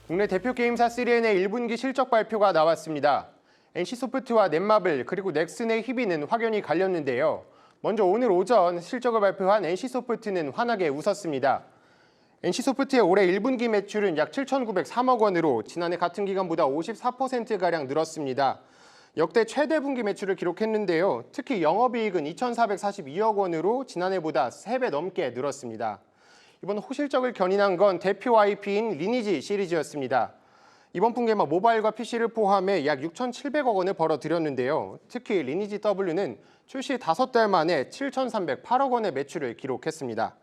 국내 대표 게임사 3N의 1분기 실적 발표가 나왔습니다. NC소프트와 넷마블 그리고 넥슨의 희비는 확연히 갈렸는데요. 먼저 오늘 오전 실적을 발표한 NC소프트는 환하게 웃었습니다. NC소프트의 올해 1분기 매출은 약 7,903억 원으로 지난해 같은 기간보다 54%가량 늘었습니다. 역대 최대 분기 매출을 기록했는데요. 특히 영업이익은 2,442억 원으로 지난해보다 3배 넘게 늘었습니다. 이번 호실적을 견인한 건 대표 IP인 리니지 시리즈였습니다. 이번 분기에만 모바일과 PC를 포함해 약 6,700억 원을 벌어들였는데요. 특히 리니지 W는 출시 5달 만에 7,308억 원의 매출을 기록했습니다.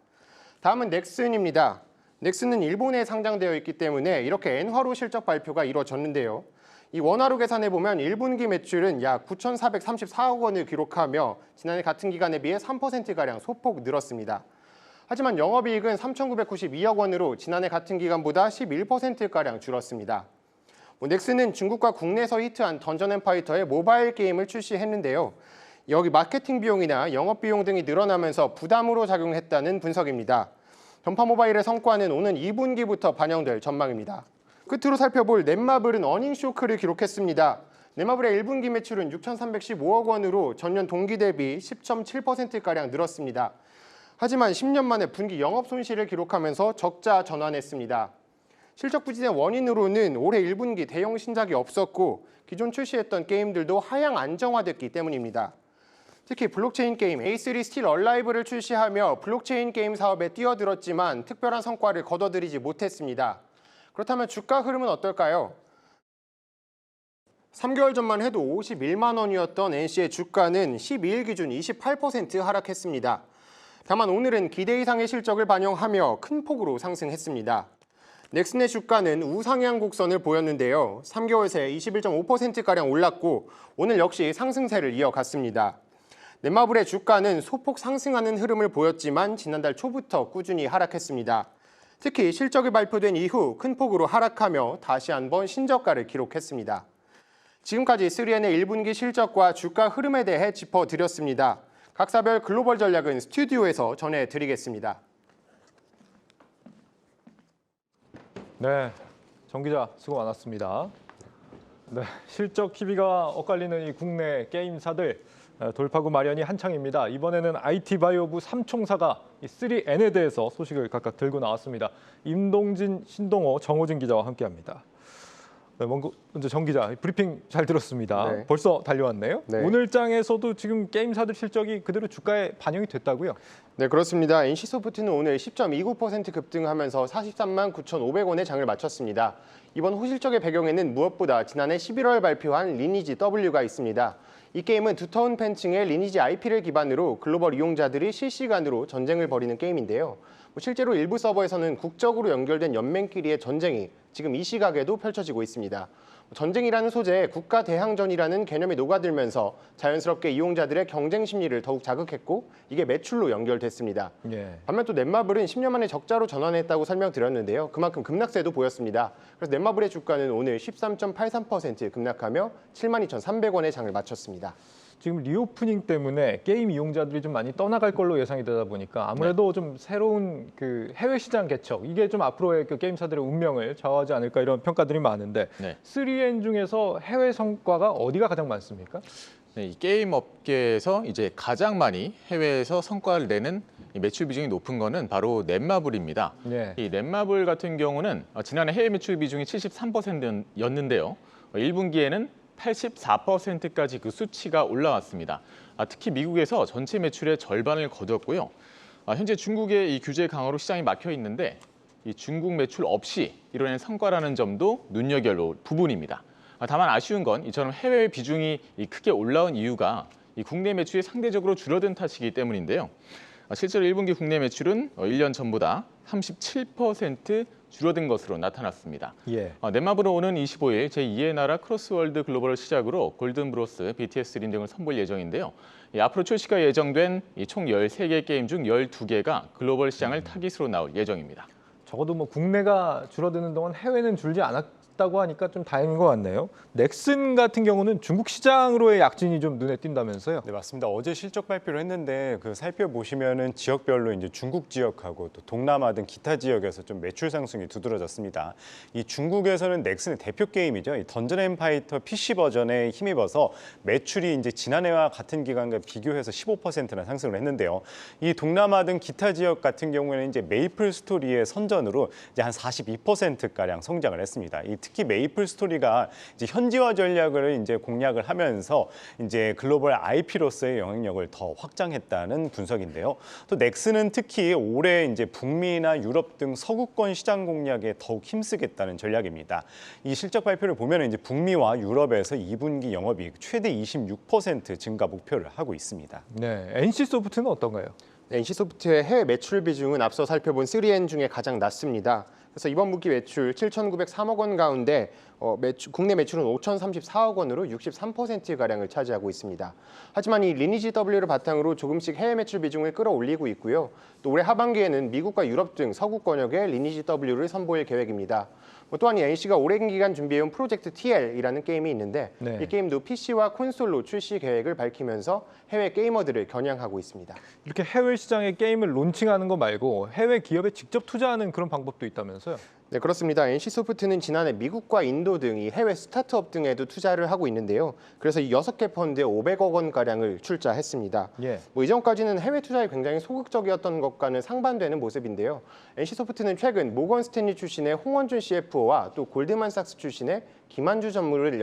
다음은 넥슨입니다. 넥슨은 일본에 상장되어 있기 때문에 이렇게 엔화로 실적 발표가 이루어졌는데요. 이 원화로 계산해보면 1분기 매출은 약 9,434억 원을 기록하며 지난해 같은 기간에 비해 3%가량 소폭 늘었습니다. 하지만 영업이익은 3,992억 원으로 지난해 같은 기간보다 11%가량 줄었습니다. 넥슨은 중국과 국내에서 히트한 던전앤파이터의 모바일 게임을 출시했는데요. 여기 마케팅 비용이나 영업 비용 등이 늘어나면서 부담으로 작용했다는 분석입니다. 전파 모바일의 성과는 오는 2분기부터 반영될 전망입니다. 끝으로 살펴볼 넷마블은 어닝 쇼크를 기록했습니다. 넷마블의 1분기 매출은 6,315억 원으로 전년 동기 대비 10.7%가량 늘었습니다. 하지만 10년 만에 분기 영업 손실을 기록하면서 적자 전환했습니다. 실적 부진의 원인으로는 올해 1분기 대형 신작이 없었고 기존 출시했던 게임들도 하향 안정화됐기 때문입니다. 특히 블록체인 게임 A3 Still Alive를 출시하며 블록체인 게임 사업에 뛰어들었지만 특별한 성과를 거둬들이지 못했습니다. 그렇다면 주가 흐름은 어떨까요? 3개월 전만 해도 51만 원이었던 NC의 주가는 12일 기준 28% 하락했습니다. 다만 오늘은 기대 이상의 실적을 반영하며 큰 폭으로 상승했습니다. 넥슨의 주가는 우상향 곡선을 보였는데요. 3개월 새 21.5%가량 올랐고 오늘 역시 상승세를 이어갔습니다. 넷마블의 주가는 소폭 상승하는 흐름을 보였지만 지난달 초부터 꾸준히 하락했습니다. 특히 실적이 발표된 이후 큰 폭으로 하락하며 다시 한번 신저가를 기록했습니다. 지금까지 3N의 1분기 실적과 주가 흐름에 대해 짚어드렸습니다. 각사별 글로벌 전략은 스튜디오에서 전해드리겠습니다. 네, 정 기자 수고 많았습니다. 네, 실적 희비가 엇갈리는 이 국내 게임사들 돌파구 마련이 한창입니다. 이번에는 IT바이오부 3총사가 이 3N에 대해서 소식을 각각 들고 나왔습니다. 임동진, 신동호, 정호진 기자와 함께합니다. 네, 먼저 정 기자, 브리핑 잘 들었습니다. 네. 벌써 달려왔네요. 네. 오늘 장에서도 지금 게임사들 실적이 그대로 주가에 반영이 됐다고요? 네, 그렇습니다. NC소프트는 오늘 10.29% 급등하면서 43만 9,500원의 장을 마쳤습니다. 이번 호실적의 배경에는 무엇보다 지난해 11월 발표한 리니지 W가 있습니다. 이 게임은 두터운 팬층의 리니지 IP를 기반으로 글로벌 이용자들이 실시간으로 전쟁을 벌이는 게임인데요. 실제로 일부 서버에서는 국적으로 연결된 연맹끼리의 전쟁이 지금 이 시각에도 펼쳐지고 있습니다. 전쟁이라는 소재에 국가 대항전이라는 개념이 녹아들면서 자연스럽게 이용자들의 경쟁 심리를 더욱 자극했고 이게 매출로 연결됐습니다. 예. 반면 또 넷마블은 10년 만에 적자로 전환했다고 설명드렸는데요. 그만큼 급락세도 보였습니다. 그래서 넷마블의 주가는 오늘 13.83% 급락하며 72,300원의 장을 마쳤습니다. 지금 리오프닝 때문에 게임 이용자들이 좀 많이 떠나갈 걸로 예상이 되다 보니까 아무래도 좀 새로운 그 해외 시장 개척 이게 좀 앞으로의 그 게임사들의 운명을 좌우하지 않을까 이런 평가들이 많은데 3N 중에서 해외 성과가 어디가 가장 많습니까? 네, 이 게임 업계에서 이제 가장 많이 해외에서 성과를 내는 이 매출 비중이 높은 거는 바로 넷마블입니다. 네. 이 넷마블 같은 경우는 지난해 해외 매출 비중이 73%였는데요. 1분기에는 84%까지 그 수치가 올라왔습니다. 특히 미국에서 전체 매출의 절반을 거뒀고요. 현재 중국의 이 규제 강화로 시장이 막혀 있는데 이 중국 매출 없이 이뤄낸 성과라는 점도 눈여겨볼 부분입니다. 다만 아쉬운 건 이처럼 해외 비중이 크게 올라온 이유가 이 국내 매출이 상대적으로 줄어든 탓이기 때문인데요. 실제로 1분기 국내 매출은 1년 전보다 37% 줄어든 것으로 나타났습니다. 예. 넷마블은 오는 25일 제2의 나라 크로스월드 글로벌을 시작으로 골든브로스, BTS 린 등을 선보일 예정인데요. 앞으로 출시가 예정된 총 13개 게임 중 12개가 글로벌 시장을 타깃으로 나올 예정입니다. 적어도 뭐 국내가 줄어드는 동안 해외는 줄지 않았 있다고 하니까 좀 다행인 것 같네요. 넥슨 같은 경우는 중국 시장으로의 약진이 좀 눈에 띈다면서요? 네, 맞습니다. 어제 실적 발표를 했는데 그 살펴보시면은 지역별로 이제 중국 지역하고 또 동남아 등 기타 지역에서 좀 매출 상승이 두드러졌습니다. 이 중국에서는 넥슨의 대표 게임이죠. 이 던전 앤 파이터 PC 버전에 힘입어서 매출이 이제 지난해와 같은 기간과 비교해서 15%나 상승을 했는데요. 이 동남아 등 기타 지역 같은 경우에는 이제 메이플 스토리의 선전으로 이제 한 42%가량 성장을 했습니다. 이 특히 메이플 스토리가 이제 현지화 전략을 이제 공략을 하면서 이제 글로벌 IP로서의 영향력을 더 확장했다는 분석인데요. 또 넥슨은 특히 올해 이제 북미나 유럽 등 서구권 시장 공략에 더욱 힘쓰겠다는 전략입니다. 이 실적 발표를 보면 이제 북미와 유럽에서 2분기 영업이익 최대 26% 증가 목표를 하고 있습니다. 네, NC소프트는 어떤가요? NC소프트의 해외 매출 비중은 앞서 살펴본 3N 중에 가장 낮습니다. 그래서 이번 분기 매출 7,903억 원 가운데 국내 매출은 5,034억 원으로 63%가량을 차지하고 있습니다. 하지만 이 리니지 W를 바탕으로 조금씩 해외 매출 비중을 끌어올리고 있고요. 또 올해 하반기에는 미국과 유럽 등 서구권역에 리니지 W를 선보일 계획입니다. 또한 이 NC가 오랜 기간 준비해온 프로젝트 TL이라는 게임이 있는데 네. 이 게임도 PC와 콘솔로 출시 계획을 밝히면서 해외 게이머들을 겨냥하고 있습니다. 이렇게 해외 시장에 게임을 론칭하는 거 말고 해외 기업에 직접 투자하는 그런 방법도 있다면서요? 네, 그렇습니다. NC소프트는 지난해 미국과 인도 등 이 해외 스타트업 등에도 투자를 하고 있는데요. 그래서 이 6개 펀드에 500억 원가량을 출자했습니다. 예. 이전까지는 해외 투자에 굉장히 소극적이었던 것과는 상반되는 모습인데요. NC소프트는 최근 모건 스탠리 출신의 홍원준 CFO와 또 골드만삭스 출신의 김한주 전무를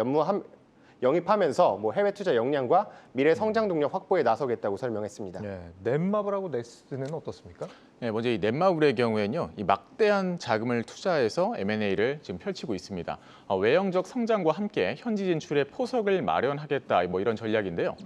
영입하면서 해외 투자 역량과 미래 성장 동력 확보에 나서겠다고 설명했습니다. 예. 넷마블하고 넥슨은 어떻습니까? 네, 먼저 이 넷마블의 경우에는요, 이 막대한 자금을 투자해서 M&A를 지금 펼치고 있습니다. 외형적 성장과 함께 현지 진출에 포석을 마련하겠다, 이런 전략인데요.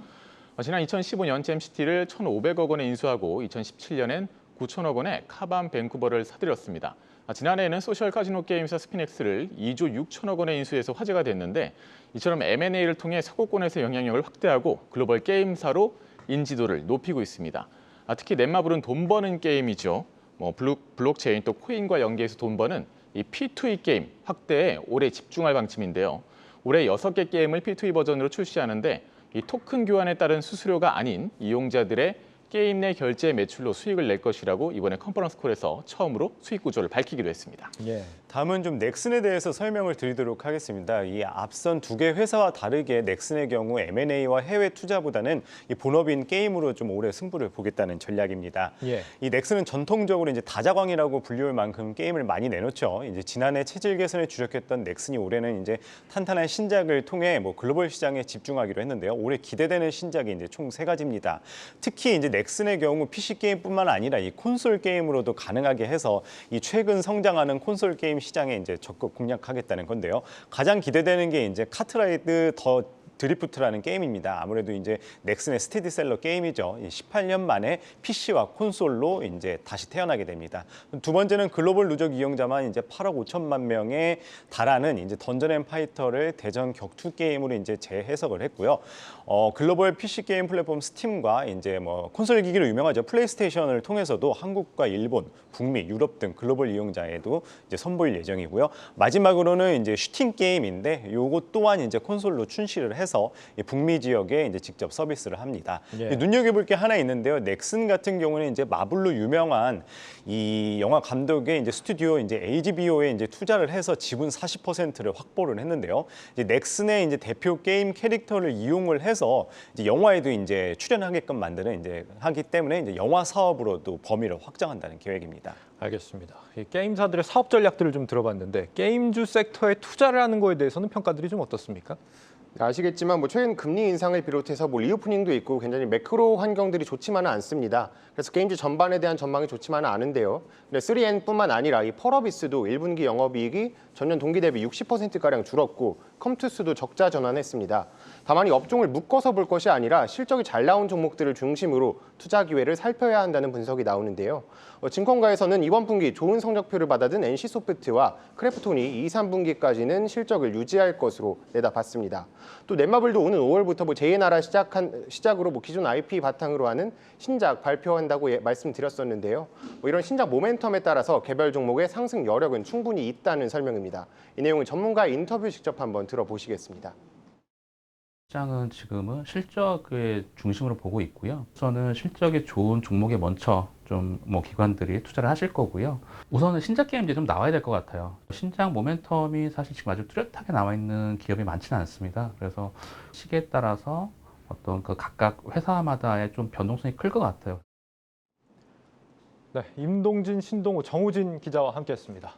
지난 2015년 잼시티를 1,500억 원에 인수하고 2017년엔 9천억 원에 카밤 밴쿠버를 사들였습니다. 지난해에는 소셜 카지노 게임사 스피넥스를 2조 6천억 원에 인수해서 화제가 됐는데 이처럼 M&A를 통해 서구권에서 영향력을 확대하고 글로벌 게임사로 인지도를 높이고 있습니다. 특히 넷마블은 돈 버는 게임이죠. 블록체인 또 코인과 연계해서 돈 버는 이 P2E 게임 확대에 올해 집중할 방침인데요. 올해 6개 게임을 P2E 버전으로 출시하는데 이 토큰 교환에 따른 수수료가 아닌 이용자들의 게임 내 결제 매출로 수익을 낼 것이라고 이번에 컨퍼런스 콜에서 처음으로 수익 구조를 밝히기도 했습니다. 예. 다음은 좀 넥슨에 대해서 설명을 드리도록 하겠습니다. 이 앞선 두 개 회사와 다르게 넥슨의 경우 M&A와 해외 투자보다는 이 본업인 게임으로 좀 오래 승부를 보겠다는 전략입니다. 예. 이 넥슨은 전통적으로 이제 다자광이라고 불리울 만큼 게임을 많이 내놓죠. 이제 지난해 체질 개선에 주력했던 넥슨이 올해는 이제 탄탄한 신작을 통해 글로벌 시장에 집중하기로 했는데요. 올해 기대되는 신작이 이제 총 3가지입니다. 특히 이제 넥슨의 경우 PC 게임뿐만 아니라 이 콘솔 게임으로도 가능하게 해서 이 최근 성장하는 콘솔 게임 시장에 이제 적극 공략하겠다는 건데요. 가장 기대되는 게 이제 카트라이드 더 드리프트라는 게임입니다. 아무래도 이제 넥슨의 스테디셀러 게임이죠. 18년 만에 PC와 콘솔로 이제 다시 태어나게 됩니다. 두 번째는 글로벌 누적 이용자만 이제 8억 5천만 명에 달하는 이제 던전 앤 파이터를 대전 격투 게임으로 이제 재해석을 했고요. 글로벌 PC 게임 플랫폼 스팀과 이제 콘솔 기기로 유명하죠. 플레이스테이션을 통해서도 한국과 일본, 북미, 유럽 등 글로벌 이용자에도 이제 선보일 예정이고요. 마지막으로는 이제 슈팅 게임인데 요것 또한 이제 콘솔로 출시를 해서 북미 지역에 이제 직접 서비스를 합니다. 예. 눈여겨볼 게 하나 있는데요. 넥슨 같은 경우는 이제 마블로 유명한 이 영화 감독의 이제 스튜디오 이제 HBO에 이제 투자를 해서 지분 40%를 확보를 했는데요. 이제 넥슨의 이제 대표 게임 캐릭터를 이용을 해서 이제 영화에도 이제 출연하게끔 만드는 이제 하기 때문에 이제 영화 사업으로도 범위를 확장한다는 계획입니다. 알겠습니다. 이 게임사들의 사업 전략들을 좀 들어봤는데 게임주 섹터에 투자를 하는 거에 대해서는 평가들이 좀 어떻습니까? 아시겠지만 최근 금리 인상을 비롯해서 리오프닝도 있고 굉장히 매크로 환경들이 좋지만은 않습니다. 그래서 게임주 전반에 대한 전망이 좋지만은 않은데요. 근데 3N뿐만 아니라 이 펄어비스도 1분기 영업이익이 전년 동기 대비 60%가량 줄었고 컴투스도 적자 전환했습니다. 다만 이 업종을 묶어서 볼 것이 아니라 실적이 잘 나온 종목들을 중심으로 투자 기회를 살펴야 한다는 분석이 나오는데요. 증권가에서는 이번 분기 좋은 성적표를 받아든 NC소프트와 크래프톤이 2, 3분기까지는 실적을 유지할 것으로 내다봤습니다. 또 넷마블도 오는 5월부터 제2나라 시작으로 기존 IP 바탕으로 하는 신작 발표한다고 말씀드렸었는데요. 이런 신작 모멘텀에 따라서 개별 종목의 상승 여력은 충분히 있다는 설명입니다. 이 내용은 전문가의 인터뷰 직접 한번 들어보시겠습니다. 시장은 지금은 실적의 중심으로 보고 있고요. 우선은 실적이 좋은 종목에 먼저 좀 기관들이 투자를 하실 거고요. 우선은 신작 게임들이 좀 나와야 될 것 같아요. 신작 모멘텀이 사실 지금 아주 뚜렷하게 나와 있는 기업이 많지는 않습니다. 그래서 시기에 따라서 어떤 그 각각 회사마다의 좀 변동성이 클 것 같아요. 네, 임동진, 신동우, 정우진 기자와 함께했습니다.